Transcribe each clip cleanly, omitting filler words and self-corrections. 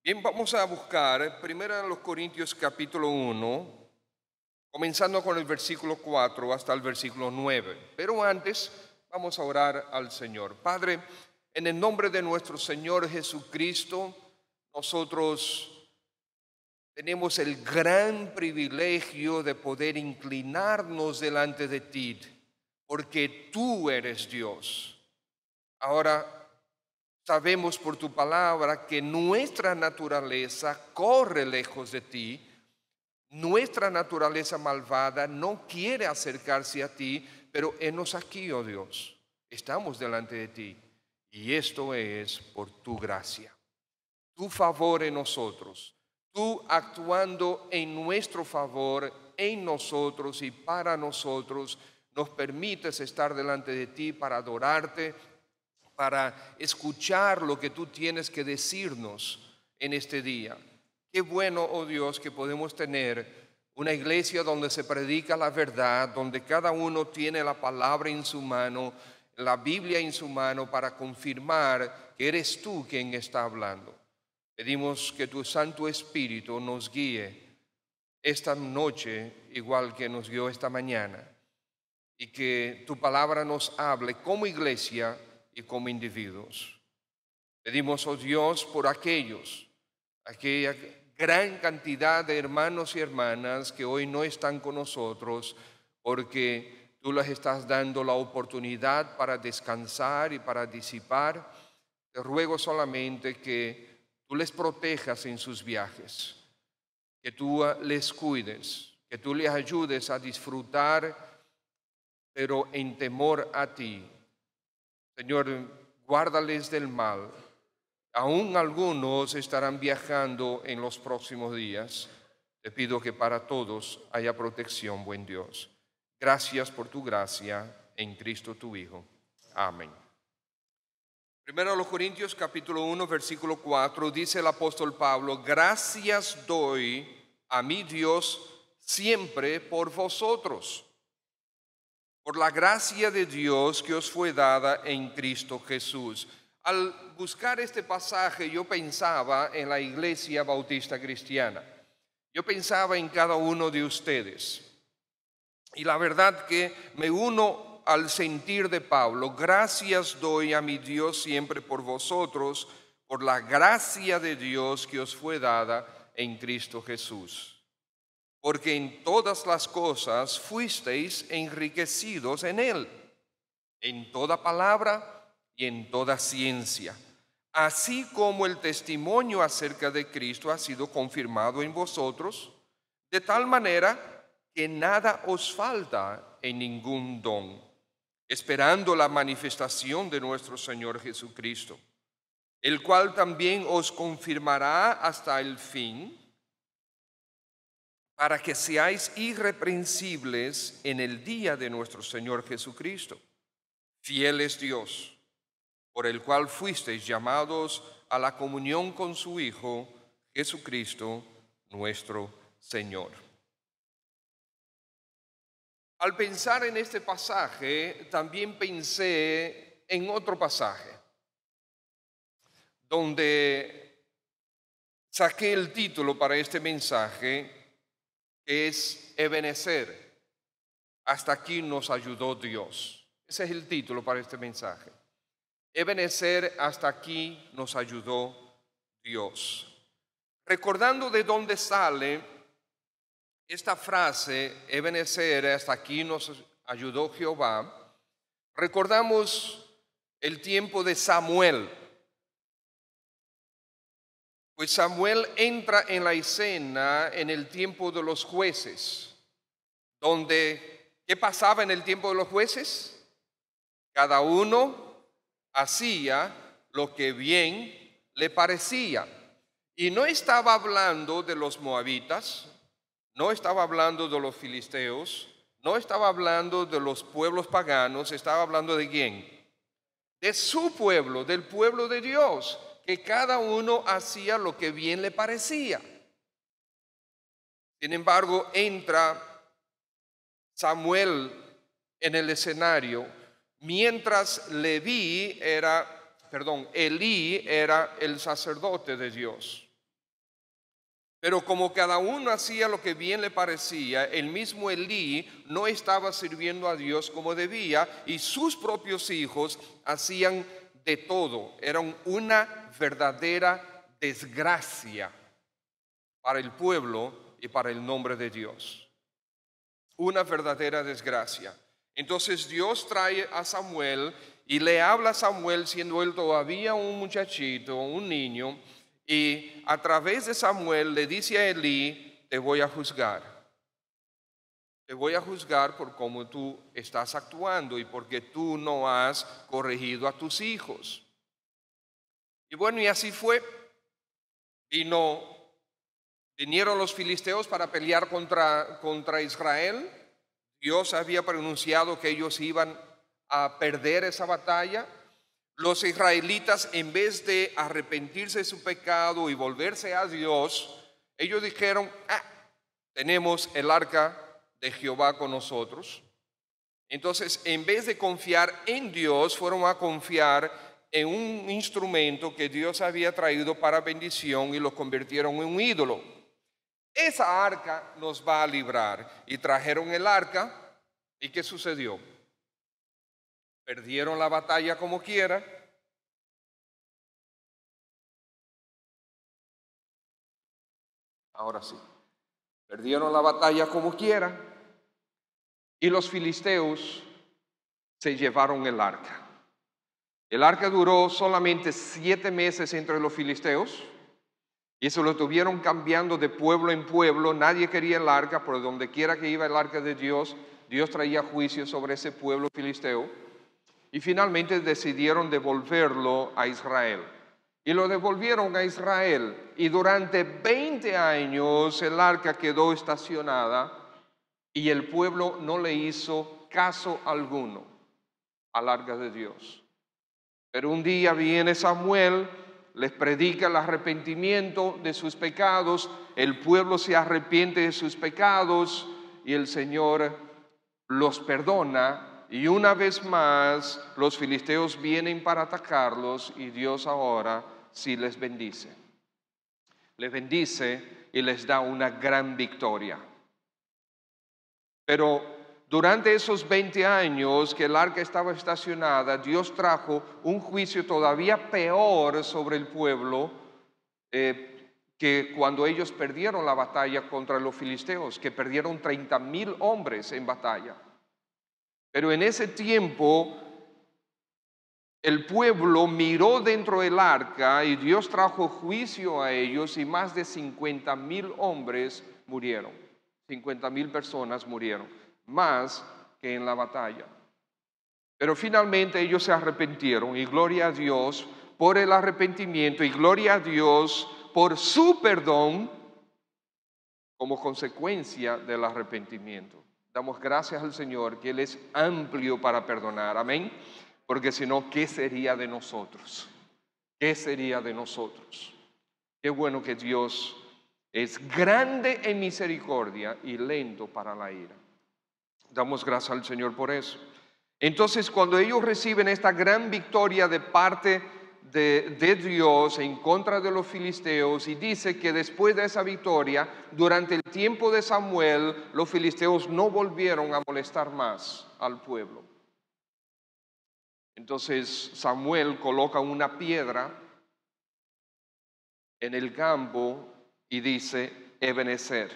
Bien, vamos a buscar primero los Corintios capítulo 1, comenzando con el versículo 4 hasta el versículo 9. Pero antes vamos a orar al Señor. Padre, en el nombre de nuestro Señor Jesucristo, nosotros tenemos el gran privilegio de poder inclinarnos delante de ti, porque tú eres Dios. Ahora sabemos por tu palabra que nuestra naturaleza corre lejos de ti. Nuestra naturaleza malvada no quiere acercarse a ti, pero henos aquí, oh Dios. Estamos delante de ti y esto es por tu gracia, tu favor en nosotros, tú actuando en nuestro favor, en nosotros y para nosotros, nos permites estar delante de ti para adorarte, para escuchar lo que tú tienes que decirnos en este día. Qué bueno, oh Dios, que podemos tener una iglesia donde se predica la verdad, donde cada uno tiene la palabra en su mano, la Biblia en su mano para confirmar que eres tú quien está hablando. Pedimos que tu Santo Espíritu nos guíe esta noche igual que nos guió esta mañana y que tu palabra nos hable como iglesia y como individuos. Pedimos, oh Dios, por aquella gran cantidad de hermanos y hermanas que hoy no están con nosotros, porque tú les estás dando la oportunidad para descansar y para disipar. Te ruego solamente que tú les protejas en sus viajes, que tú les cuides, que tú les ayudes a disfrutar, pero en temor a ti. Señor, guárdales del mal. Aún algunos estarán viajando en los próximos días. Te pido que para todos haya protección, buen Dios. Gracias por tu gracia en Cristo tu Hijo. Amén. Primero a los Corintios capítulo 1, versículo 4, dice el apóstol Pablo: gracias doy a mi Dios siempre por vosotros, por la gracia de Dios que os fue dada en Cristo Jesús. Al buscar este pasaje yo pensaba en la Iglesia Bautista Cristiana. Yo pensaba en cada uno de ustedes. Y la verdad que me uno al sentir de Pablo. Gracias doy a mi Dios siempre por vosotros, por la gracia de Dios que os fue dada en Cristo Jesús. Porque en todas las cosas fuisteis enriquecidos en Él, en toda palabra y en toda ciencia, así como el testimonio acerca de Cristo ha sido confirmado en vosotros, de tal manera que nada os falta en ningún don, esperando la manifestación de nuestro Señor Jesucristo, el cual también os confirmará hasta el fin, para que seáis irreprensibles en el día de nuestro Señor Jesucristo. Fiel es Dios, por el cual fuisteis llamados a la comunión con su Hijo, Jesucristo, nuestro Señor. Al pensar en este pasaje, también pensé en otro pasaje, donde saqué el título para este mensaje, que es Ebenecer. Hasta aquí nos ayudó Dios. Ese es el título para este mensaje. Ebenecer, hasta aquí nos ayudó Dios. Recordando de dónde sale esta frase, Ebenecer, hasta aquí nos ayudó Jehová, recordamos el tiempo de Samuel. Pues Samuel entra en la escena en el tiempo de los jueces, donde, ¿qué pasaba en el tiempo de los jueces? Cada uno hacía lo que bien le parecía. Y no estaba hablando de los moabitas, no estaba hablando de los filisteos, no estaba hablando de los pueblos paganos, estaba hablando de quién? De su pueblo, del pueblo de Dios, que cada uno hacía lo que bien le parecía. Sin embargo, entra Samuel en el escenario mientras Elí era el sacerdote de Dios. Pero como cada uno hacía lo que bien le parecía, el mismo Elí no estaba sirviendo a Dios como debía y sus propios hijos hacían de todo. Eran una verdadera desgracia para el pueblo y para el nombre de Dios. Una verdadera desgracia. Entonces Dios trae a Samuel y le habla a Samuel siendo él todavía un muchachito, un niño, y a través de Samuel le dice a Elí: te voy a juzgar. Te voy a juzgar por cómo tú estás actuando y porque tú no has corregido a tus hijos. Y bueno, y así fue. Vinieron los filisteos para pelear contra Israel. Dios había pronunciado que ellos iban a perder esa batalla. Los israelitas, en vez de arrepentirse de su pecado y volverse a Dios, ellos dijeron: tenemos el arca de Jehová con nosotros. Entonces, en vez de confiar en Dios, fueron a confiar en un instrumento que Dios había traído para bendición y lo convirtieron en un ídolo. Esa arca nos va a librar. Y trajeron el arca, ¿y qué sucedió? Perdieron la batalla como quiera. Ahora sí. Perdieron la batalla como quiera. Y los filisteos se llevaron el arca. El arca duró solamente 7 meses entre los filisteos. Y se lo tuvieron cambiando de pueblo en pueblo. Nadie quería el arca, por donde quiera que iba el arca de Dios, Dios traía juicio sobre ese pueblo filisteo. Y finalmente decidieron devolverlo a Israel. Y lo devolvieron a Israel. Y durante 20 años el arca quedó estacionada y el pueblo no le hizo caso alguno al arca de Dios. Pero un día viene Samuel, les predica el arrepentimiento de sus pecados, el pueblo se arrepiente de sus pecados y el Señor los perdona. Y una vez más los filisteos vienen para atacarlos y Dios ahora sí les bendice. Les bendice y les da una gran victoria. Pero durante esos 20 años que el arca estaba estacionada, Dios trajo un juicio todavía peor sobre el pueblo que cuando ellos perdieron la batalla contra los filisteos, que perdieron 30,000 hombres en batalla. Pero en ese tiempo el pueblo miró dentro del arca y Dios trajo juicio a ellos y más de 50,000 hombres murieron. 50,000 personas murieron, más que en la batalla. Pero finalmente ellos se arrepintieron y gloria a Dios por el arrepentimiento y gloria a Dios por su perdón como consecuencia del arrepentimiento. Damos gracias al Señor que Él es amplio para perdonar, amén, porque si no, ¿qué sería de nosotros? ¿Qué sería de nosotros? Qué bueno que Dios es grande en misericordia y lento para la ira. Damos gracias al Señor por eso. Entonces, cuando ellos reciben esta gran victoria de parte de Dios en contra de los filisteos, y dice que después de esa victoria, durante el tiempo de Samuel, los filisteos no volvieron a molestar más al pueblo. Entonces Samuel coloca una piedra en el campo y dice Ebenezer,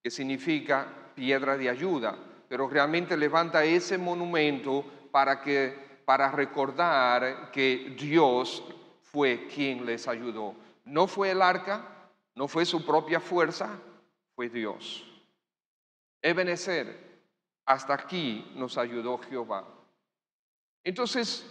que significa piedra de ayuda, pero realmente levanta ese monumento para recordar que Dios fue quien les ayudó. No fue el arca, no fue su propia fuerza, fue Dios. Ebenezer, hasta aquí nos ayudó Jehová. Entonces,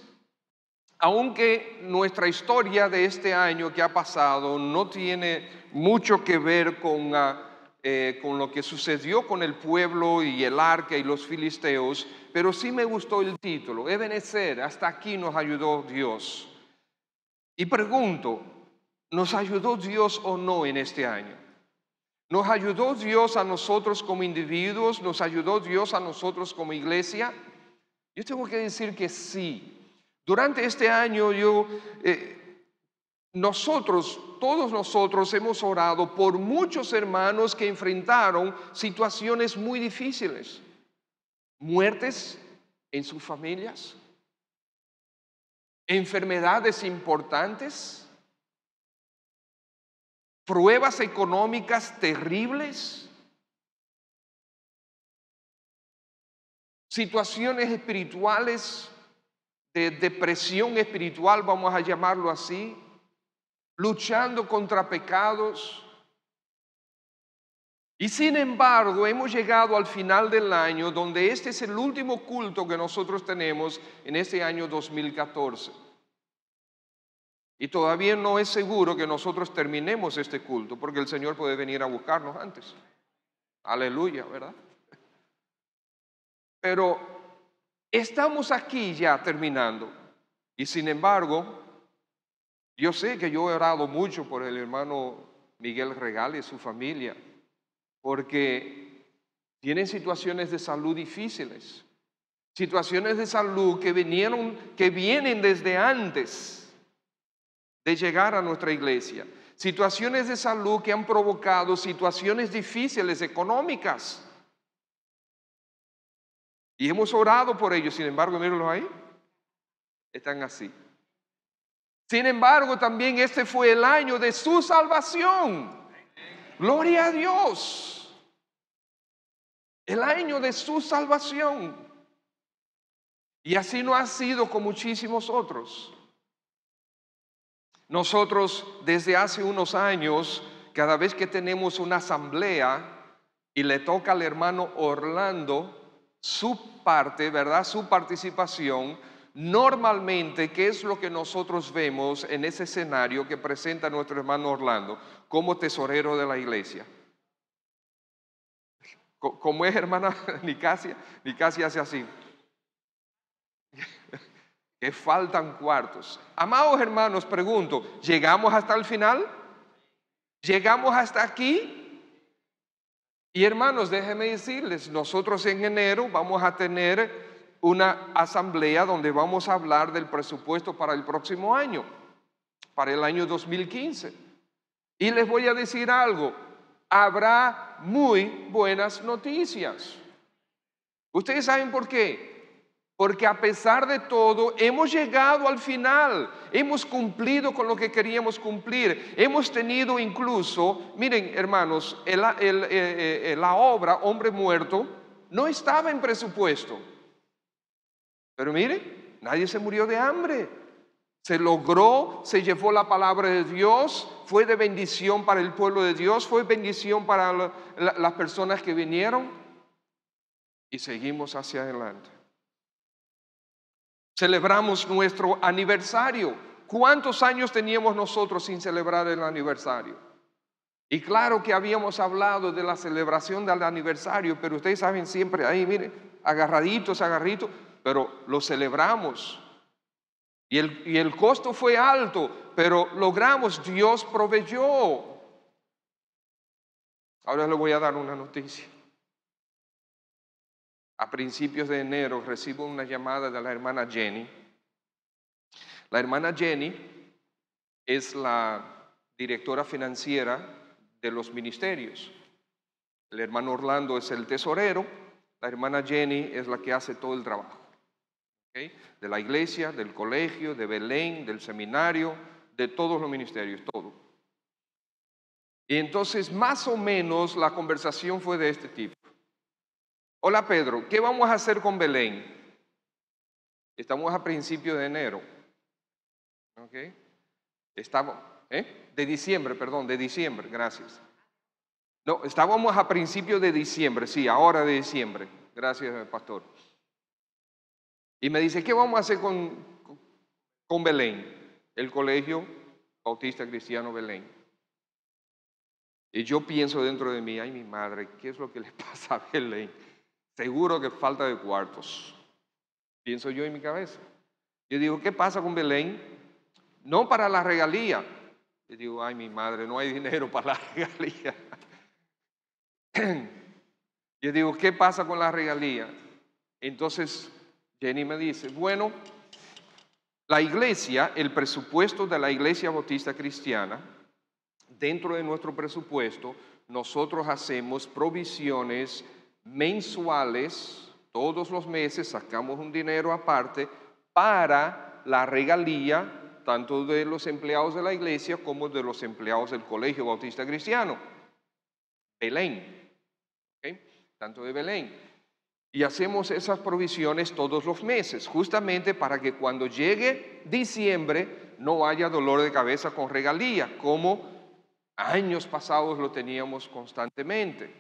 aunque nuestra historia de este año que ha pasado no tiene mucho que ver con lo que sucedió con el pueblo y el arca y los filisteos, pero sí me gustó el título, Ebenezer, hasta aquí nos ayudó Dios. Y pregunto, ¿nos ayudó Dios o no en este año? ¿Nos ayudó Dios a nosotros como individuos? ¿Nos ayudó Dios a nosotros como iglesia? Yo tengo que decir que sí. Durante este año nosotros todos nosotros hemos orado por muchos hermanos que enfrentaron situaciones muy difíciles, muertes en sus familias, enfermedades importantes, pruebas económicas terribles, situaciones espirituales de depresión espiritual, vamos a llamarlo así, luchando contra pecados. Y sin embargo, hemos llegado al final del año, donde este es el último culto que nosotros tenemos en este año 2014. Y todavía no es seguro que nosotros terminemos este culto, porque el Señor puede venir a buscarnos antes. Aleluya, ¿verdad? Pero estamos aquí ya terminando. Y sin embargo, yo sé que yo he orado mucho por el hermano Miguel Regal y su familia, porque tienen situaciones de salud difíciles, situaciones de salud que vienen desde antes de llegar a nuestra iglesia, situaciones de salud que han provocado situaciones difíciles económicas. Y hemos orado por ellos, sin embargo, mírenlos ahí, están así. Sin embargo, también este fue el año de su salvación. Gloria a Dios. El año de su salvación. Y así no ha sido con muchísimos otros. Nosotros desde hace unos años, cada vez que tenemos una asamblea y le toca al hermano Orlando su parte, ¿verdad? Su participación, normalmente, ¿qué es lo que nosotros vemos en ese escenario que presenta nuestro hermano Orlando como tesorero de la iglesia? Como es, hermana Nicasia hace así. Que faltan cuartos. Amados hermanos, pregunto, ¿llegamos hasta el final? ¿Llegamos hasta aquí? Y hermanos, déjenme decirles, nosotros en enero vamos a tener una asamblea donde vamos a hablar del presupuesto para el próximo año, para el año 2015. Y les voy a decir algo, habrá muy buenas noticias. ¿Ustedes saben por qué? Porque a pesar de todo, hemos llegado al final, hemos cumplido con lo que queríamos cumplir, hemos tenido incluso, miren hermanos, la obra Hombre Muerto no estaba en presupuesto, pero miren, nadie se murió de hambre, se logró, se llevó la palabra de Dios, fue de bendición para el pueblo de Dios, fue bendición para las personas que vinieron y seguimos hacia adelante. Celebramos nuestro aniversario. ¿Cuántos años teníamos nosotros sin celebrar el aniversario? Y claro que habíamos hablado de la celebración del aniversario, pero ustedes saben siempre ahí, miren, agarraditos, pero lo celebramos. Y el costo fue alto, pero logramos, Dios proveyó. Ahora les voy a dar una noticia. A principios de enero recibo una llamada de la hermana Jenny. La hermana Jenny es la directora financiera de los ministerios. El hermano Orlando es el tesorero. La hermana Jenny es la que hace todo el trabajo. ¿Okay? De la iglesia, del colegio, de Belén, del seminario, de todos los ministerios, todo. Y entonces más o menos la conversación fue de este tipo. Hola Pedro, ¿qué vamos a hacer con Belén? Estamos a principios de enero. ¿Ok? Estamos, de diciembre, gracias. No, estábamos a principios de diciembre, sí, ahora de diciembre. Gracias, pastor. Y me dice, ¿qué vamos a hacer con Belén? El Colegio Bautista Cristiano Belén. Y yo pienso dentro de mí, ay mi madre, ¿qué es lo que le pasa a Belén? Seguro que falta de cuartos. Pienso yo en mi cabeza. Yo digo, ¿qué pasa con Belén? No para la regalía. Yo digo, ay mi madre, no hay dinero para la regalía. Yo digo, ¿qué pasa con la regalía? Entonces Jenny me dice, bueno, la iglesia, el presupuesto de la Iglesia Bautista Cristiana dentro de nuestro presupuesto, nosotros hacemos provisiones mensuales. Todos los meses sacamos un dinero aparte para la regalía, tanto de los empleados de la iglesia como de los empleados del Colegio Bautista Cristiano, Belén, ¿okay? Tanto de Belén. Y hacemos esas provisiones todos los meses, justamente para que cuando llegue diciembre no haya dolor de cabeza con regalía, como años pasados lo teníamos constantemente,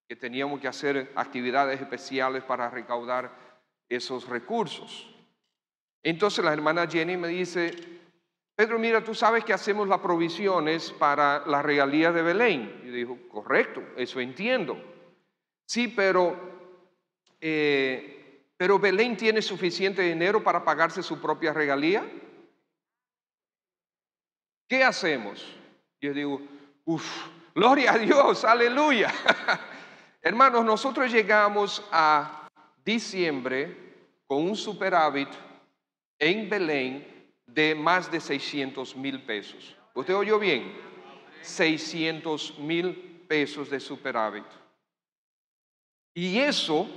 que teníamos que hacer actividades especiales para recaudar esos recursos. Entonces la hermana Jenny me dice: Pedro, mira, tú sabes que hacemos las provisiones para la regalía de Belén. Y yo digo: correcto, eso entiendo. Sí, pero Belén tiene suficiente dinero para pagarse su propia regalía. ¿Qué hacemos? Yo digo: gloria a Dios, aleluya. Hermanos, nosotros llegamos a diciembre con un superávit en Belén de más de 600,000 pesos. ¿Usted oyó bien? 600,000 pesos de superávit. Y eso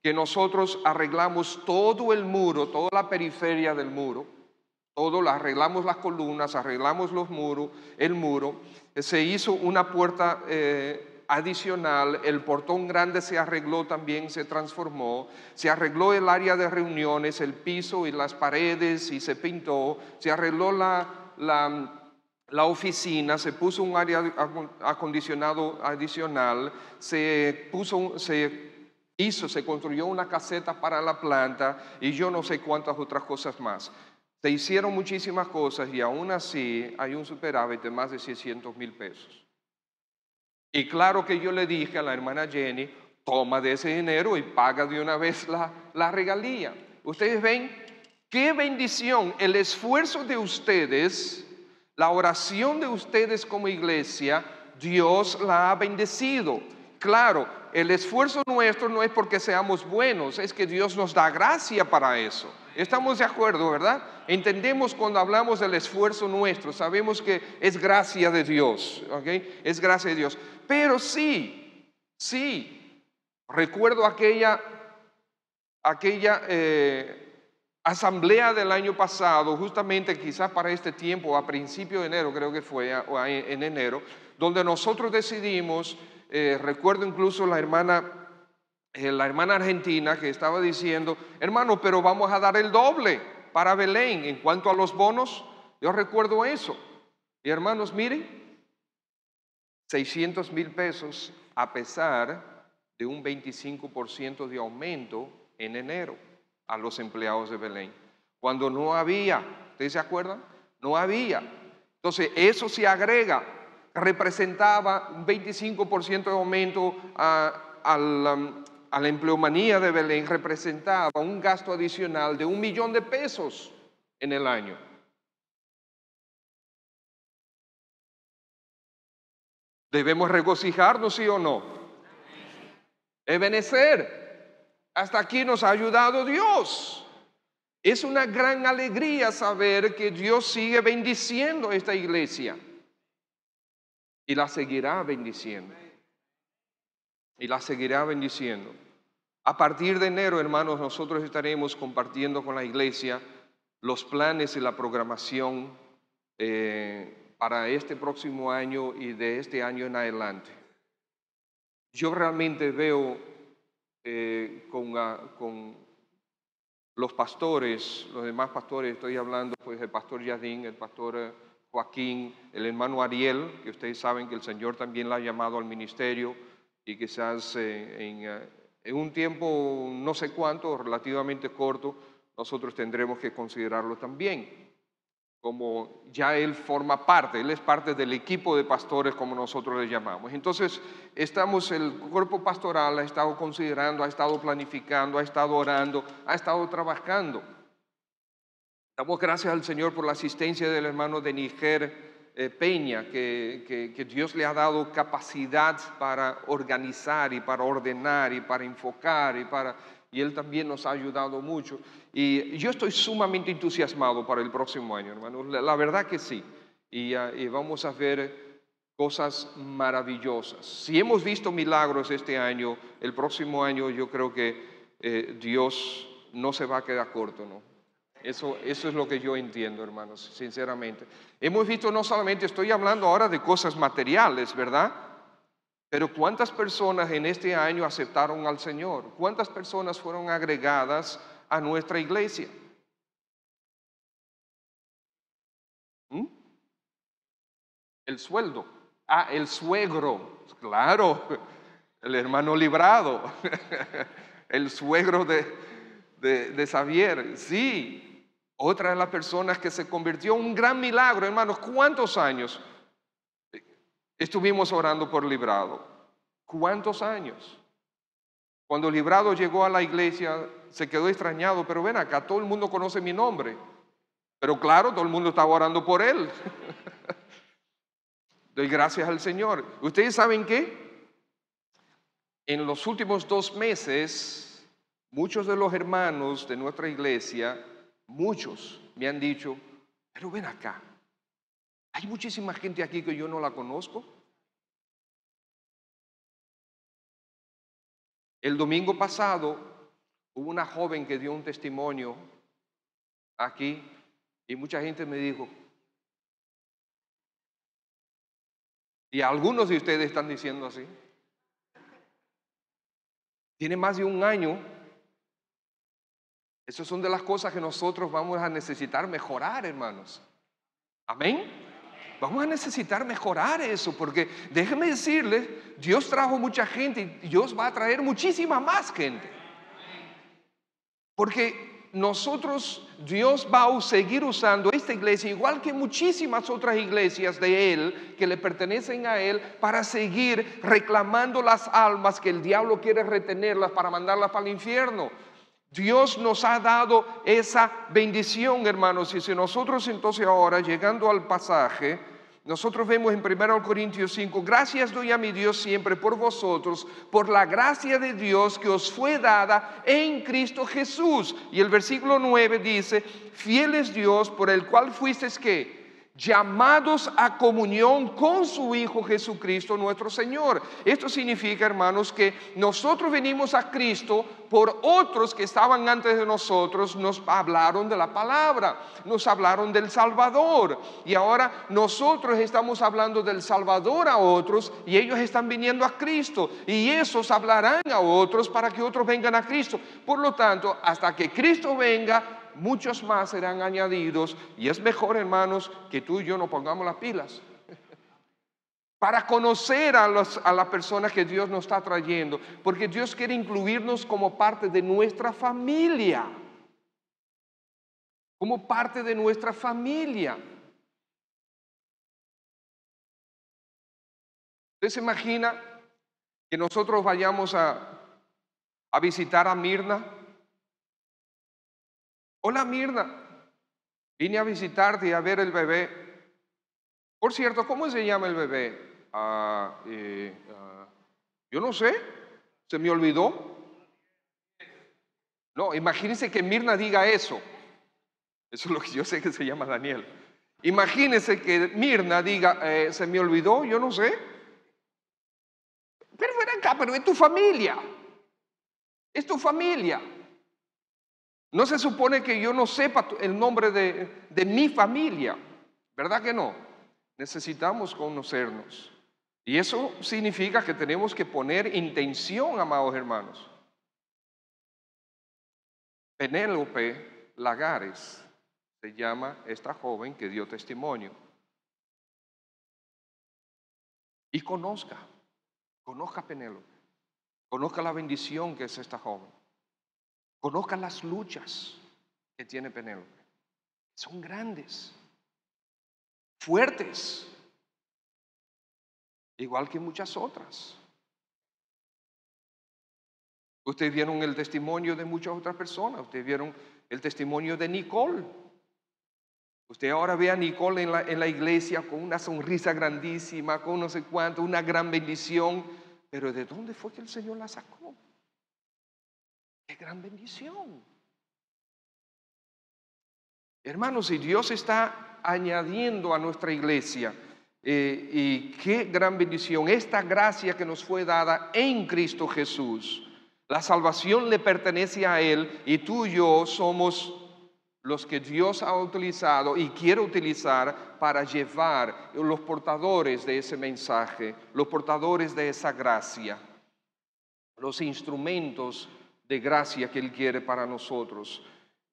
que nosotros arreglamos todo el muro, toda la periferia del muro, arreglamos las columnas, arreglamos los muros, el muro, se hizo una puerta adicional, el portón grande se arregló también, se transformó, se arregló el área de reuniones, el piso y las paredes y se pintó, se arregló la oficina, se puso un área acondicionado adicional, se construyó una caseta para la planta y yo no sé cuántas otras cosas más. Se hicieron muchísimas cosas y aún así hay un superávit de más de 600,000 pesos. Y claro que yo le dije a la hermana Jenny: toma de ese dinero y paga de una vez la regalía. Ustedes ven qué bendición, el esfuerzo de ustedes, la oración de ustedes como iglesia, Dios la ha bendecido. Claro, el esfuerzo nuestro no es porque seamos buenos, es que Dios nos da gracia para eso. Estamos de acuerdo, ¿verdad? Entendemos cuando hablamos del esfuerzo nuestro, sabemos que es gracia de Dios, ¿ok? Es gracia de Dios. Pero sí, recuerdo aquella asamblea del año pasado, justamente quizás para este tiempo, a principio de enero, creo que fue, o en enero, donde nosotros decidimos, recuerdo incluso la hermana argentina que estaba diciendo: hermano, pero vamos a dar el doble para Belén en cuanto a los bonos. Yo recuerdo eso. Y hermanos, miren, 600,000 pesos a pesar de un 25% de aumento en enero a los empleados de Belén. Cuando no había, ¿ustedes se acuerdan? No había. Entonces eso se agrega, representaba un 25% de aumento a la empleomanía de Belén, representaba un gasto adicional de 1,000,000 de pesos en el año. ¿Debemos regocijarnos, sí o no? Ebenecer, hasta aquí nos ha ayudado Dios. Es una gran alegría saber que Dios sigue bendiciendo esta iglesia y la seguirá bendiciendo. Y la seguirá bendiciendo. A partir de enero, hermanos, nosotros estaremos compartiendo con la iglesia los planes y la programación para este próximo año y de este año en adelante. Yo realmente veo con los pastores, los demás pastores, estoy hablando pues del pastor Yadín, el pastor Joaquín, el hermano Ariel, que ustedes saben que el Señor también la ha llamado al ministerio y quizás en un tiempo no sé cuánto, relativamente corto, nosotros tendremos que considerarlo también. Como ya él forma parte, él es parte del equipo de pastores como nosotros le llamamos. Entonces el cuerpo pastoral ha estado considerando, ha estado planificando, ha estado orando, ha estado trabajando. Damos gracias al Señor por la asistencia del hermano de Níger Peña, que Dios le ha dado capacidad para organizar y para ordenar y para enfocar y él también nos ha ayudado mucho. Y yo estoy sumamente entusiasmado para el próximo año, hermanos. La verdad que sí. Y vamos a ver cosas maravillosas. Si hemos visto milagros este año, el próximo año yo creo que Dios no se va a quedar corto, ¿no? Eso es lo que yo entiendo, hermanos, sinceramente. Hemos visto, no solamente estoy hablando ahora de cosas materiales, ¿verdad? Pero ¿cuántas personas en este año aceptaron al Señor? ¿Cuántas personas fueron agregadas a nuestra iglesia? ¿Mm? El sueldo. El suegro. Claro, el hermano Librado. El suegro de Xavier. Sí. Otra de las personas que se convirtió en un gran milagro, hermanos. ¿Cuántos años estuvimos orando por Librado? ¿Cuántos años? Cuando Librado llegó a la iglesia, se quedó extrañado, pero ven acá, todo el mundo conoce mi nombre. Pero claro, todo el mundo estaba orando por él. Doy gracias al Señor. ¿Ustedes saben qué? En los últimos 2 meses, muchos de los hermanos de nuestra iglesia, muchos me han dicho, pero ven acá, hay muchísima gente aquí que yo no la conozco. El domingo pasado hubo una joven que dio un testimonio aquí y mucha gente me dijo, y algunos de ustedes están diciendo así, tiene más de 1 año. Esas son de las cosas que nosotros vamos a necesitar mejorar, hermanos. Amén. Vamos a necesitar mejorar eso, porque déjenme decirles, Dios trajo mucha gente y Dios va a traer muchísima más gente. Porque nosotros, Dios va a seguir usando esta iglesia, igual que muchísimas otras iglesias de Él, que le pertenecen a Él, para seguir reclamando las almas que el diablo quiere retenerlas para mandarlas para el infierno. Dios nos ha dado esa bendición, hermanos, y si nosotros entonces ahora, llegando al pasaje, nosotros vemos en 1 Corintios 5, gracias doy a mi Dios siempre por vosotros, por la gracia de Dios que os fue dada en Cristo Jesús. Y el versículo 9 dice, fiel es Dios por el cual fuisteis ¿qué? Llamados a comunión con su Hijo Jesucristo nuestro Señor. Esto significa, hermanos, que nosotros venimos a Cristo por otros que estaban antes de nosotros, nos hablaron de la palabra, nos hablaron del Salvador, y ahora nosotros estamos hablando del Salvador a otros y ellos están viniendo a Cristo, y esos hablarán a otros para que otros vengan a Cristo. Por lo tanto, hasta que Cristo venga, muchos más serán añadidos, y es mejor, hermanos, que tú y yo nos pongamos las pilas para conocer a las personas que Dios nos está trayendo, porque Dios quiere incluirnos como parte de nuestra familia, como parte de nuestra familia. ¿Usted se imagina que nosotros vayamos a visitar a Mirna? Hola Mirna, vine a visitarte y a ver el bebé. Por cierto, ¿cómo se llama el bebé? Yo no sé, se me olvidó. No, imagínense que Mirna diga eso. Eso es lo que yo sé que se llama Daniel. Imagínense que Mirna diga, se me olvidó, yo no sé. Pero ven acá, pero es tu familia. Es tu familia. No se supone que yo no sepa el nombre de mi familia, ¿verdad que no? Necesitamos conocernos. Y eso significa que tenemos que poner intención, amados hermanos. Penélope Lagares se llama esta joven que dio testimonio. Y conozca a Penélope, conozca la bendición que es esta joven, conozca las luchas que tiene Penélope. Son grandes, fuertes, igual que muchas otras. Ustedes vieron el testimonio de muchas otras personas. Ustedes vieron el testimonio de Nicole. Usted ahora ve a Nicole en la iglesia con una sonrisa grandísima, con no sé cuánto, una gran bendición. Pero ¿de dónde fue que el Señor la sacó? ¡Qué gran bendición! Hermanos, si Dios está añadiendo a nuestra iglesia Y qué gran bendición, esta gracia que nos fue dada en Cristo Jesús. La salvación le pertenece a Él y tú y yo somos los que Dios ha utilizado y quiere utilizar para llevar los portadores de ese mensaje, los portadores de esa gracia, los instrumentos de gracia que Él quiere para nosotros.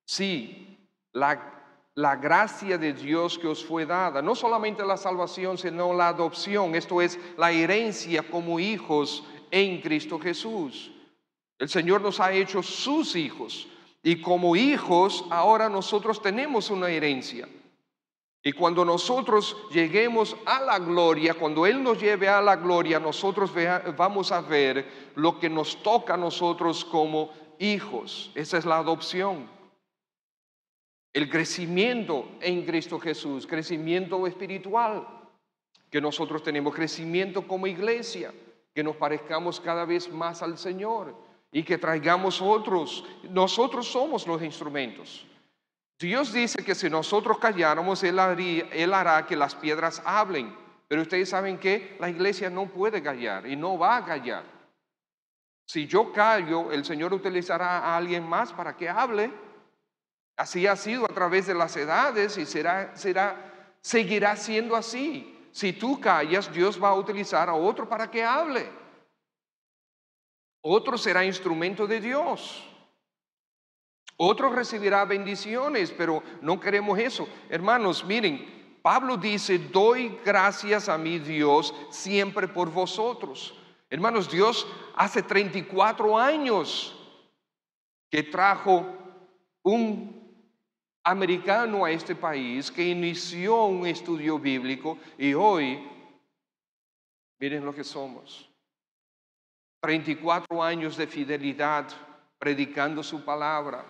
Sí, la gracia de Dios que os fue dada, no solamente la salvación, sino la adopción, esto es la herencia como hijos en Cristo Jesús. El Señor nos ha hecho sus hijos y como hijos ahora nosotros tenemos una herencia. Y cuando nosotros lleguemos a la gloria, cuando Él nos lleve a la gloria, nosotros vamos a ver lo que nos toca a nosotros como hijos. Esa es la adopción. El crecimiento en Cristo Jesús, crecimiento espiritual que nosotros tenemos, crecimiento como iglesia, que nos parezcamos cada vez más al Señor y que traigamos otros. Nosotros somos los instrumentos. Dios dice que si nosotros calláramos, Él hará que las piedras hablen. Pero ustedes saben que la iglesia no puede callar y no va a callar. Si yo callo, el Señor utilizará a alguien más para que hable. Así ha sido a través de las edades y seguirá siendo así. Si tú callas, Dios va a utilizar a otro para que hable. Otro será instrumento de Dios. Otro recibirá bendiciones, pero no queremos eso. Hermanos, miren, Pablo dice, doy gracias a mi Dios siempre por vosotros. Hermanos, Dios hace 34 años que trajo un americano a este país, que inició un estudio bíblico y hoy, miren lo que somos. 34 años de fidelidad predicando su palabra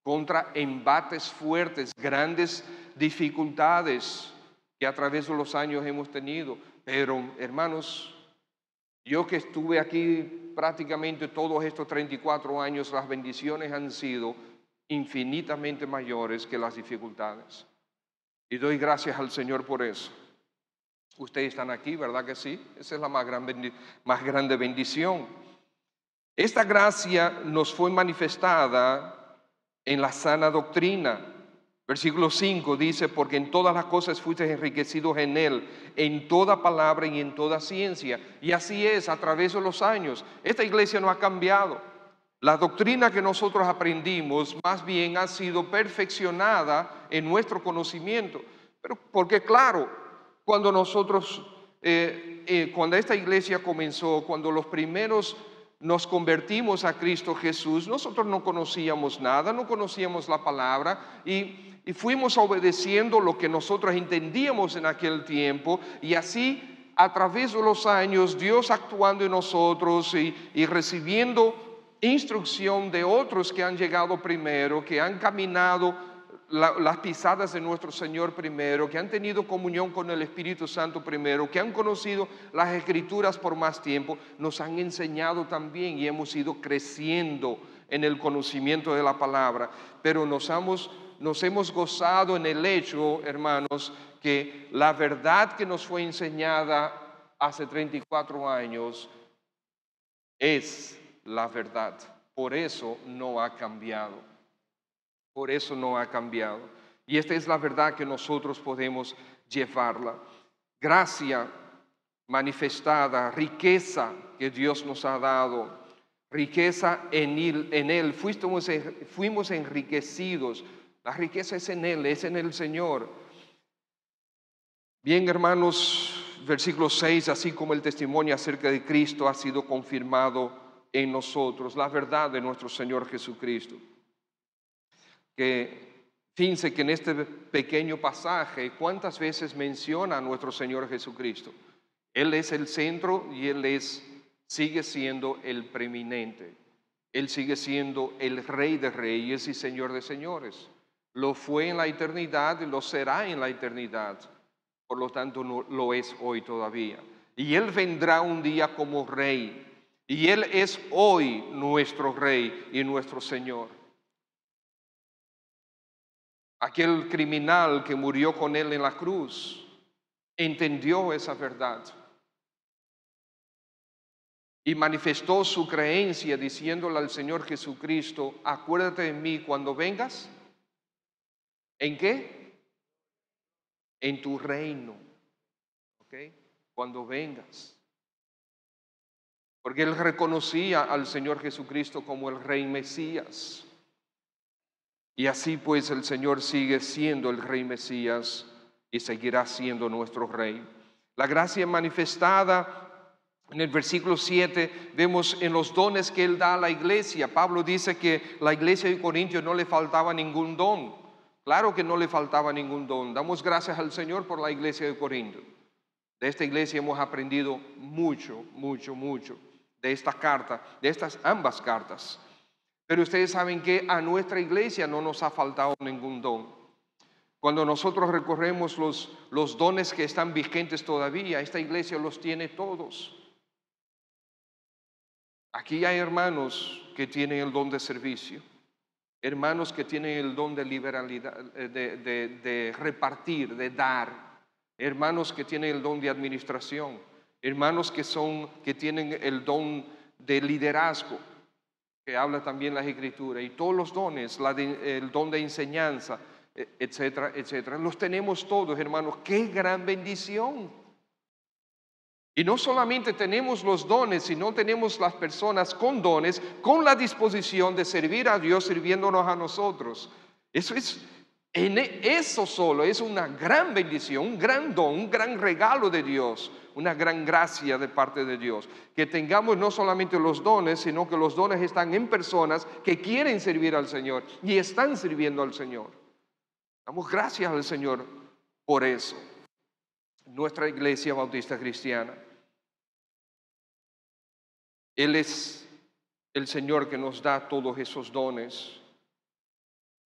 contra embates fuertes, grandes dificultades que a través de los años hemos tenido. Pero, hermanos, yo que estuve aquí prácticamente todos estos 34 años, las bendiciones han sido infinitamente mayores que las dificultades. Y doy gracias al Señor por eso. Ustedes están aquí, ¿verdad que sí? Esa es la más grande bendición. Esta gracia nos fue manifestada en la sana doctrina. Versículo 5 dice, porque en todas las cosas fuiste enriquecidos en Él, en toda palabra y en toda ciencia. Y así es a través de los años. Esta iglesia no ha cambiado. La doctrina que nosotros aprendimos más bien ha sido perfeccionada en nuestro conocimiento. Pero porque claro, cuando cuando esta iglesia comenzó, cuando los primeros nos convertimos a Cristo Jesús, nosotros no conocíamos nada, no conocíamos la palabra y fuimos obedeciendo lo que nosotros entendíamos en aquel tiempo y así a través de los años Dios actuando en nosotros y recibiendo instrucción de otros que han llegado primero, que han caminado las pisadas de nuestro Señor primero, que han tenido comunión con el Espíritu Santo primero, que han conocido las Escrituras por más tiempo, nos han enseñado también y hemos ido creciendo en el conocimiento de la palabra. Pero nos hemos gozado en el hecho, hermanos, que la verdad que nos fue enseñada hace 34 años es la verdad. Por eso no ha cambiado. Por eso no ha cambiado. Y esta es la verdad que nosotros podemos llevarla. Gracia manifestada, riqueza que Dios nos ha dado, riqueza en Él. Fuimos enriquecidos. La riqueza es en Él, es en el Señor. Bien, hermanos, versículo 6, así como el testimonio acerca de Cristo ha sido confirmado en nosotros, la verdad de nuestro Señor Jesucristo. Que fíjense que en este pequeño pasaje, ¿cuántas veces menciona a nuestro Señor Jesucristo? Él es el centro y Él sigue siendo el preeminente. Él sigue siendo el Rey de Reyes y Señor de Señores. Lo fue en la eternidad y lo será en la eternidad. Por lo tanto, no lo es hoy todavía. Y Él vendrá un día como Rey. Y Él es hoy nuestro Rey y nuestro Señor. Aquel criminal que murió con Él en la cruz, entendió esa verdad y manifestó su creencia diciéndole al Señor Jesucristo, acuérdate de mí cuando vengas. ¿En qué? En tu reino. ¿Ok? Cuando vengas. Porque él reconocía al Señor Jesucristo como el Rey Mesías. Y así pues el Señor sigue siendo el Rey Mesías y seguirá siendo nuestro Rey. La gracia manifestada en el versículo 7 vemos en los dones que Él da a la iglesia. Pablo dice que la iglesia de Corintios no le faltaba ningún don. Claro que no le faltaba ningún don. Damos gracias al Señor por la iglesia de Corintios. De esta iglesia hemos aprendido mucho de esta carta, de estas ambas cartas. Pero ustedes saben que a nuestra iglesia no nos ha faltado ningún don. Cuando nosotros recorremos los dones que están vigentes todavía, esta iglesia los tiene todos. Aquí hay hermanos que tienen el don de servicio, hermanos que tienen el don de liberalidad, de repartir, de dar, hermanos que tienen el don de administración, hermanos que tienen el don de liderazgo, que habla también las Escrituras, y todos los dones, el don de enseñanza, etcétera, etcétera. Los tenemos todos, hermanos. ¡Qué gran bendición! Y no solamente tenemos los dones, sino tenemos las personas con dones, con la disposición de servir a Dios, sirviéndonos a nosotros. Eso solo es una gran bendición, un gran don, un gran regalo de Dios, una gran gracia de parte de Dios. Que tengamos no solamente los dones, sino que los dones están en personas que quieren servir al Señor y están sirviendo al Señor. Damos gracias al Señor por eso. Nuestra iglesia bautista cristiana, Él es el Señor que nos da todos esos dones.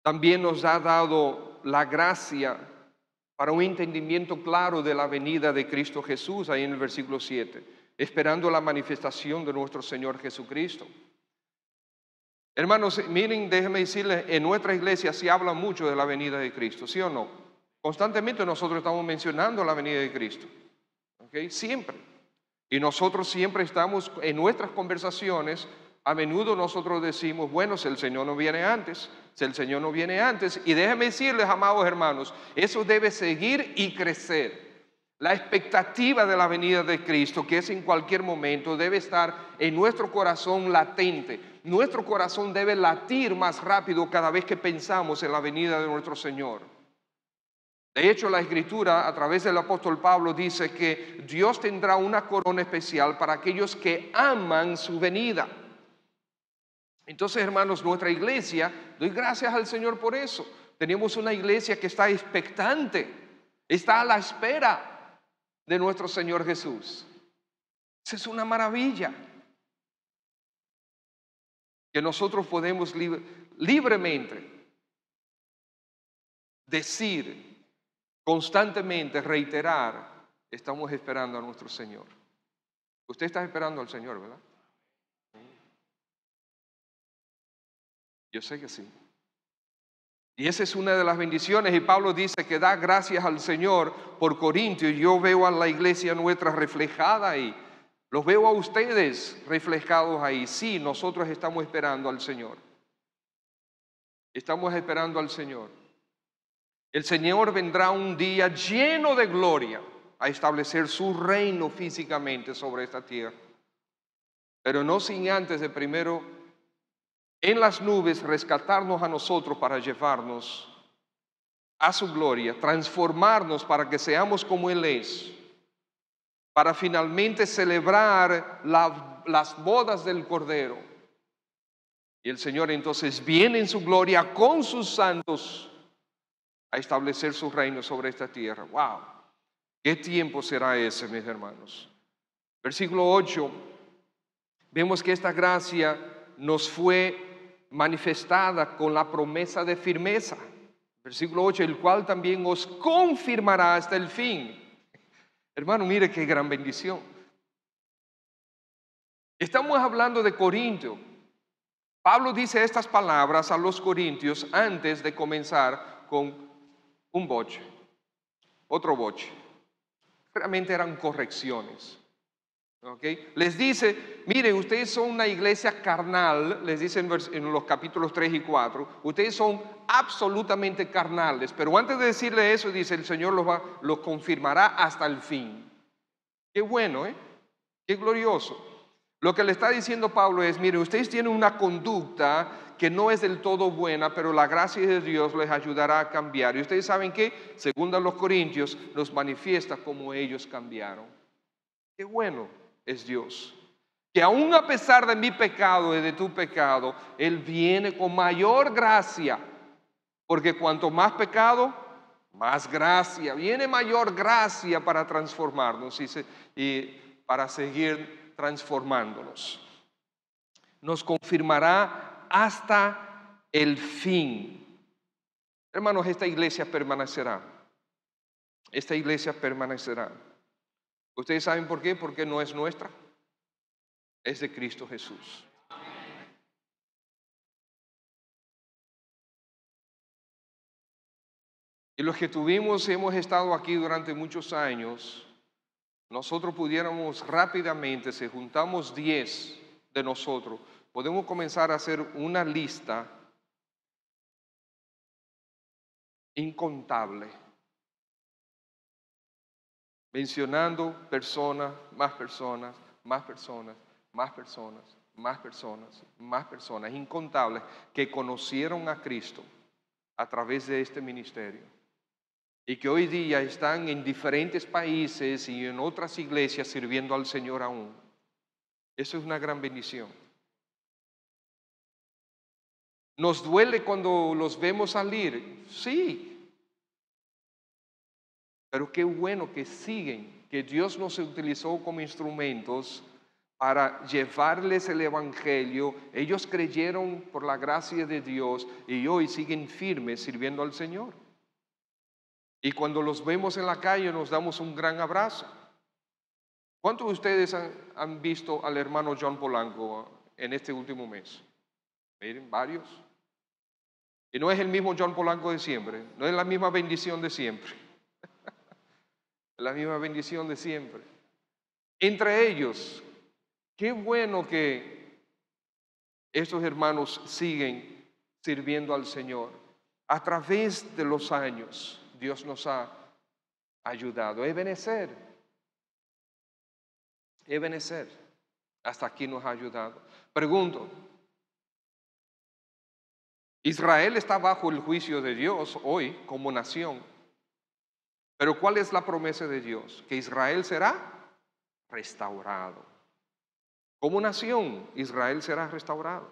También nos ha dado la gracia para un entendimiento claro de la venida de Cristo Jesús, ahí en el versículo 7, esperando la manifestación de nuestro Señor Jesucristo. Hermanos, miren, déjenme decirles, en nuestra iglesia se habla mucho de la venida de Cristo, ¿sí o no? Constantemente nosotros estamos mencionando la venida de Cristo, ¿ok? Siempre. Y nosotros siempre estamos en nuestras conversaciones, a menudo nosotros decimos, bueno, si el Señor no viene antes, y déjenme decirles, amados hermanos, eso debe seguir y crecer. La expectativa de la venida de Cristo, que es en cualquier momento, debe estar en nuestro corazón latente. Nuestro corazón debe latir más rápido cada vez que pensamos en la venida de nuestro Señor. De hecho, la Escritura, a través del apóstol Pablo, dice que Dios tendrá una corona especial para aquellos que aman su venida. Entonces, hermanos, nuestra iglesia, doy gracias al Señor por eso. Tenemos una iglesia que está expectante, está a la espera de nuestro Señor Jesús. Esa es una maravilla. Que nosotros podemos libremente decir, constantemente reiterar, estamos esperando a nuestro Señor. Usted está esperando al Señor, ¿verdad? Yo sé que sí. Y esa es una de las bendiciones, y Pablo dice que da gracias al Señor por Corintios. Yo veo a la iglesia nuestra reflejada ahí, los veo a ustedes reflejados ahí. Sí, nosotros estamos esperando al Señor. Estamos esperando al Señor. El Señor vendrá un día lleno de gloria a establecer su reino físicamente sobre esta tierra. Pero no sin antes de primero en las nubes rescatarnos a nosotros para llevarnos a su gloria, transformarnos para que seamos como Él es, para finalmente celebrar las bodas del Cordero. Y el Señor entonces viene en su gloria con sus santos a establecer su reino sobre esta tierra. ¡Wow! ¿Qué tiempo será ese, mis hermanos? Versículo 8, vemos que esta gracia nos fue manifestada con la promesa de firmeza. Versículo 8, el cual también os confirmará hasta el fin. Hermano, mire qué gran bendición. Estamos hablando de Corintios. Pablo dice estas palabras a los corintios antes de comenzar con un boche, otro boche, realmente eran correcciones. ¿Okay? Les dice, mire, ustedes son una iglesia carnal, les dice en los capítulos 3 y 4, ustedes son absolutamente carnales, pero antes de decirle eso, dice, el Señor los confirmará hasta el fin. Qué bueno, ¿eh? Qué glorioso. Lo que le está diciendo Pablo es, mire, ustedes tienen una conducta que no es del todo buena, pero la gracia de Dios les ayudará a cambiar. Y ustedes saben que, según a los Corintios, nos manifiesta cómo ellos cambiaron. Qué bueno es Dios. Que aún a pesar de mi pecado y de tu pecado, Él viene con mayor gracia. Porque cuanto más pecado, más gracia. Viene mayor gracia para transformarnos y para seguir transformándonos. Nos confirmará hasta el fin. Hermanos, esta iglesia permanecerá. Esta iglesia permanecerá. ¿Ustedes saben por qué? Porque no es nuestra, es de Cristo Jesús. Y los que hemos estado aquí durante muchos años, nosotros pudiéramos rápidamente, si juntamos 10 de nosotros, podemos comenzar a hacer una lista incontable, mencionando personas, más personas, más personas, más personas, más personas, más personas, incontables, que conocieron a Cristo a través de este ministerio y que hoy día están en diferentes países y en otras iglesias sirviendo al Señor aún. Eso es una gran bendición. ¿Nos duele cuando los vemos salir? Sí. Pero qué bueno que siguen, que Dios nos utilizó como instrumentos para llevarles el Evangelio. Ellos creyeron por la gracia de Dios y hoy siguen firmes sirviendo al Señor. Y cuando los vemos en la calle nos damos un gran abrazo. ¿Cuántos de ustedes han visto al hermano John Polanco en este último mes? Miren, varios. Y no es el mismo John Polanco de siempre, no es la misma bendición de siempre. Es la misma bendición de siempre. Entre ellos, qué bueno que estos hermanos siguen sirviendo al Señor. A través de los años, Dios nos ha ayudado. Ebenezer. Hasta aquí nos ha ayudado. Pregunto, Israel está bajo el juicio de Dios hoy como nación. Pero ¿cuál es la promesa de Dios? Que Israel será restaurado. Como nación, Israel será restaurado.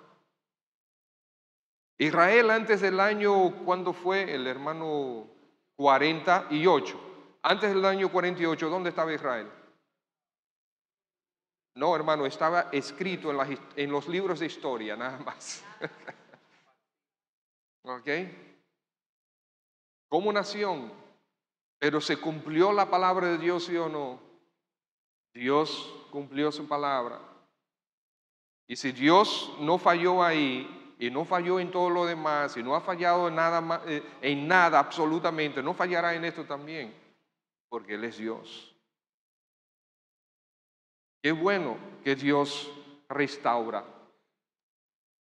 Israel antes del año, ¿cuándo fue? El hermano 48. Antes del año 48, ¿dónde estaba Israel? No, hermano, estaba escrito en los libros de historia, nada más. ¿Ok? Como nación. Pero ¿se cumplió la palabra de Dios, sí o no? Dios cumplió su palabra. Y si Dios no falló ahí, y no falló en todo lo demás, y no ha fallado en nada absolutamente, no fallará en esto también, porque Él es Dios. Qué bueno que Dios restaura.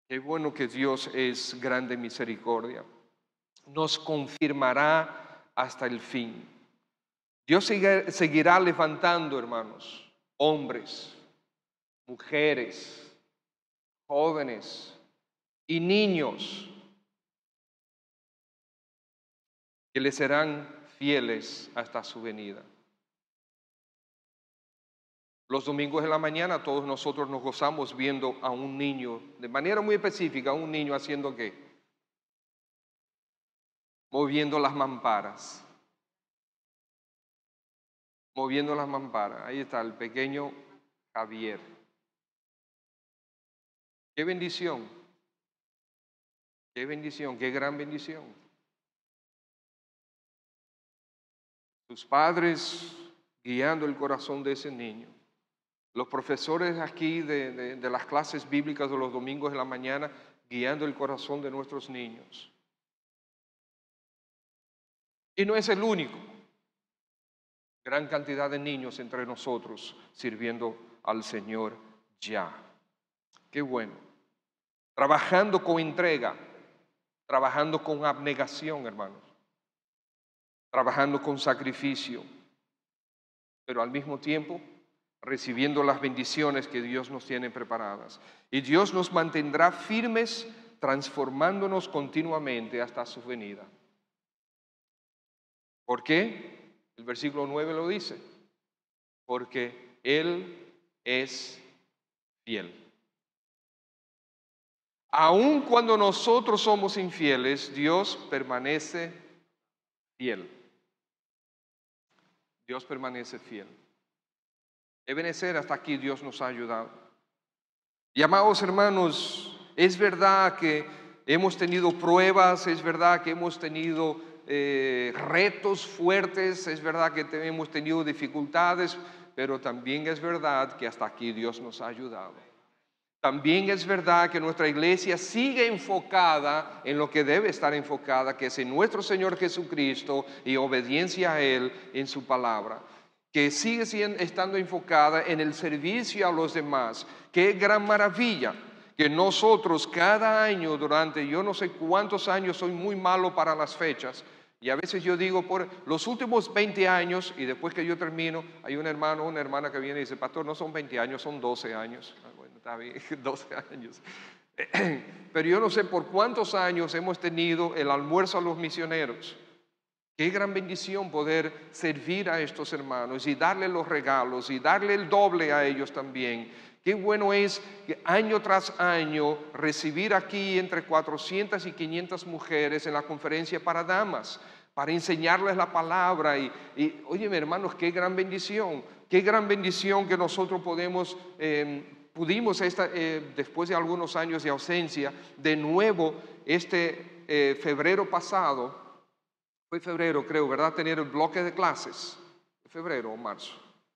Qué bueno que Dios es grande en misericordia. Nos confirmará hasta el fin. Dios seguirá levantando, hermanos, hombres, mujeres, jóvenes y niños que le serán fieles hasta su venida. Los domingos de la mañana todos nosotros nos gozamos viendo a un niño, de manera muy específica, a un niño haciendo ¿qué? Moviendo las mamparas. Moviendo las mamparas. Ahí está el pequeño Javier. Qué bendición. Qué bendición, qué gran bendición. Sus padres guiando el corazón de ese niño. Los profesores aquí de las clases bíblicas de los domingos de la mañana guiando el corazón de nuestros niños. Y no es el único. Gran cantidad de niños entre nosotros sirviendo al Señor ya. Qué bueno. Trabajando con entrega, trabajando con abnegación, hermanos. Trabajando con sacrificio, pero al mismo tiempo recibiendo las bendiciones que Dios nos tiene preparadas. Y Dios nos mantendrá firmes, transformándonos continuamente hasta su venida. ¿Por qué? El versículo 9 lo dice. Porque Él es fiel. Aun cuando nosotros somos infieles, Dios permanece fiel. Dios permanece fiel. Ebenezer, hasta aquí Dios nos ha ayudado. Y amados hermanos, es verdad que hemos tenido pruebas, es verdad que hemos tenido retos fuertes, es verdad que hemos tenido dificultades, pero también es verdad que hasta aquí Dios nos ha ayudado. También es verdad que nuestra iglesia sigue enfocada en lo que debe estar enfocada, que es en nuestro Señor Jesucristo y obediencia a Él en su palabra. Que sigue estando enfocada en el servicio a los demás. Qué gran maravilla que nosotros cada año durante yo no sé cuántos años, soy muy malo para las fechas, y a veces yo digo por los últimos 20 años, y después que yo termino, hay un hermano o una hermana que viene y dice, pastor, no son 20 años, son 12 años. Bueno, está bien, 12 años. Pero yo no sé por cuántos años hemos tenido el almuerzo a los misioneros. Qué gran bendición poder servir a estos hermanos y darle los regalos y darle el doble a ellos también. Qué bueno es que año tras año recibir aquí entre 400 y 500 mujeres en la conferencia para damas, para enseñarles la palabra. Oye, hermanos, qué gran bendición que nosotros pudimos después de algunos años de ausencia, de nuevo febrero pasado. Fue febrero, creo, ¿verdad? Tener el bloque de clases. Febrero o marzo,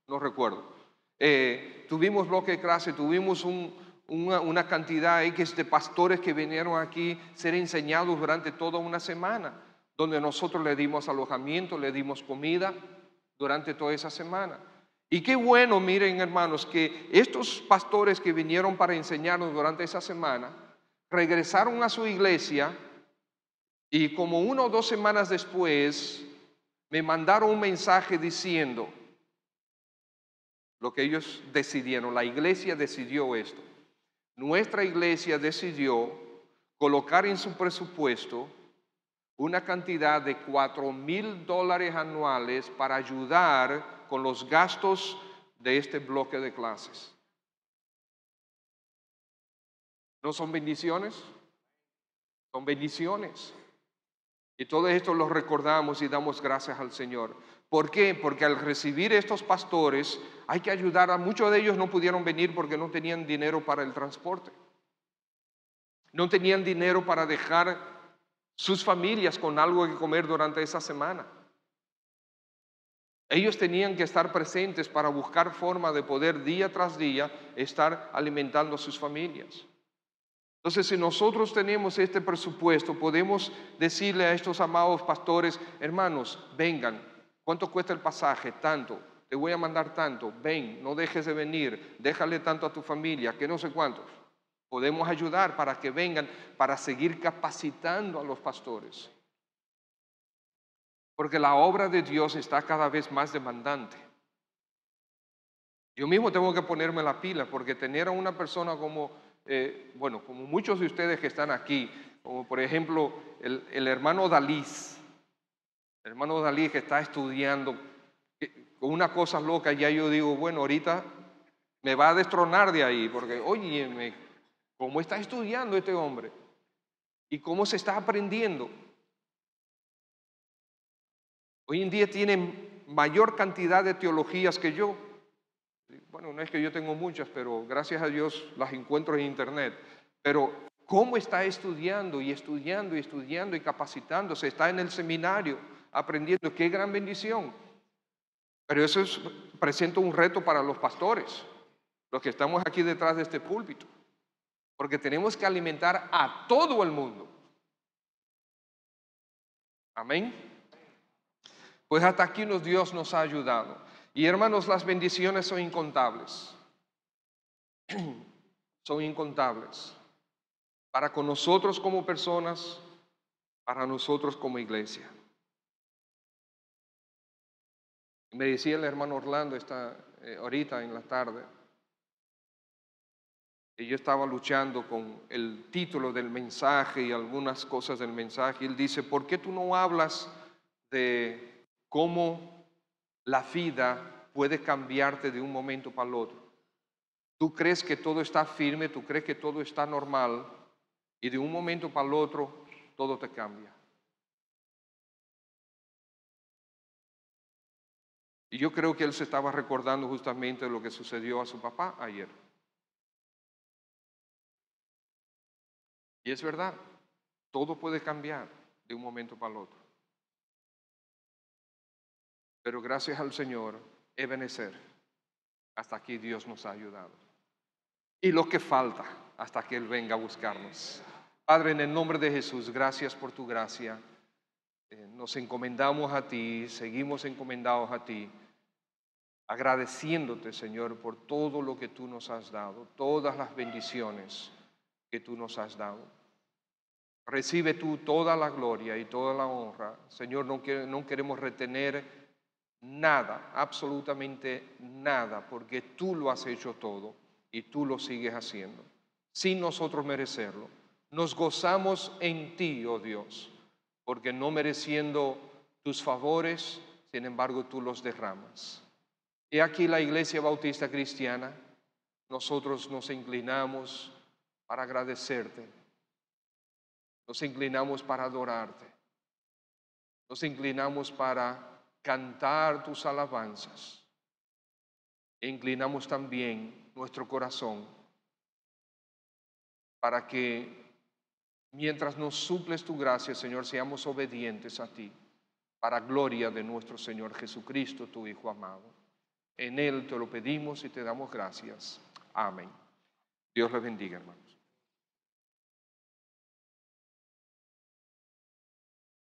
no recuerdo. Tuvimos bloque de clases, tuvimos una cantidad X de pastores que vinieron aquí a ser enseñados durante toda una semana, donde nosotros le dimos alojamiento, le dimos comida durante toda esa semana. Y qué bueno, miren hermanos, que estos pastores que vinieron para enseñarnos durante esa semana, regresaron a su iglesia. Y como 1 o 2 semanas después, me mandaron un mensaje diciendo lo que ellos decidieron. La iglesia decidió esto. Nuestra iglesia decidió colocar en su presupuesto una cantidad de $4,000 anuales para ayudar con los gastos de este bloque de clases. ¿No son bendiciones? Son bendiciones. Y todo esto lo recordamos y damos gracias al Señor. ¿Por qué? Porque al recibir estos pastores hay que ayudar a muchos de ellos. No pudieron venir porque no tenían dinero para el transporte. No tenían dinero para dejar sus familias con algo que comer durante esa semana. Ellos tenían que estar presentes para buscar forma de poder día tras día estar alimentando a sus familias. Entonces, si nosotros tenemos este presupuesto, podemos decirle a estos amados pastores, hermanos, vengan, ¿cuánto cuesta el pasaje? Tanto, te voy a mandar tanto, ven, no dejes de venir, déjale tanto a tu familia, que no sé cuántos. Podemos ayudar para que vengan, para seguir capacitando a los pastores. Porque la obra de Dios está cada vez más demandante. Yo mismo tengo que ponerme la pila, porque tener a una persona como como muchos de ustedes que están aquí, como por ejemplo el hermano Dalís, que está estudiando con una cosa loca, ya yo digo, bueno, ahorita me va a destronar de ahí, porque óyeme, ¿cómo está estudiando este hombre? ¿Y cómo se está aprendiendo? Hoy en día tiene mayor cantidad de teologías que yo. Bueno, no es que yo tengo muchas, pero gracias a Dios las encuentro en internet. Pero ¿cómo está estudiando y estudiando y estudiando y capacitándose? Está en el seminario aprendiendo. ¡Qué gran bendición! Pero eso presenta un reto para los pastores, los que estamos aquí detrás de este púlpito, porque tenemos que alimentar a todo el mundo. Amén. Pues hasta aquí Dios nos ha ayudado. Y hermanos, las bendiciones son incontables. Son incontables. Para con nosotros como personas, para nosotros como iglesia. Me decía el hermano Orlando ahorita en la tarde, y yo estaba luchando con el título del mensaje y algunas cosas del mensaje. Y él dice, ¿por qué tú no hablas de cómo la vida puede cambiarte de un momento para el otro? Tú crees que todo está firme, tú crees que todo está normal, y de un momento para el otro todo te cambia. Y yo creo que él se estaba recordando justamente lo que sucedió a su papá ayer. Y es verdad, todo puede cambiar de un momento para el otro. Pero gracias al Señor, Ebenezer, hasta aquí Dios nos ha ayudado. Y lo que falta hasta que Él venga a buscarnos. Padre, en el nombre de Jesús, gracias por tu gracia. Nos encomendamos a ti, seguimos encomendados a ti, agradeciéndote, Señor, por todo lo que tú nos has dado, todas las bendiciones que tú nos has dado. Recibe tú toda la gloria y toda la honra. Señor, no queremos retener nada, absolutamente nada, porque tú lo has hecho todo y tú lo sigues haciendo, sin nosotros merecerlo. Nos gozamos en ti, oh Dios, porque no mereciendo tus favores, sin embargo tú los derramas. Y aquí la Iglesia Bautista Cristiana, nosotros nos inclinamos para agradecerte. Nos inclinamos para adorarte. Nos inclinamos para cantar tus alabanzas. E inclinamos también nuestro corazón para que mientras nos suples tu gracia, Señor, seamos obedientes a ti, para gloria de nuestro Señor Jesucristo, tu Hijo amado. En Él te lo pedimos y te damos gracias. Amén. Dios les bendiga, hermanos.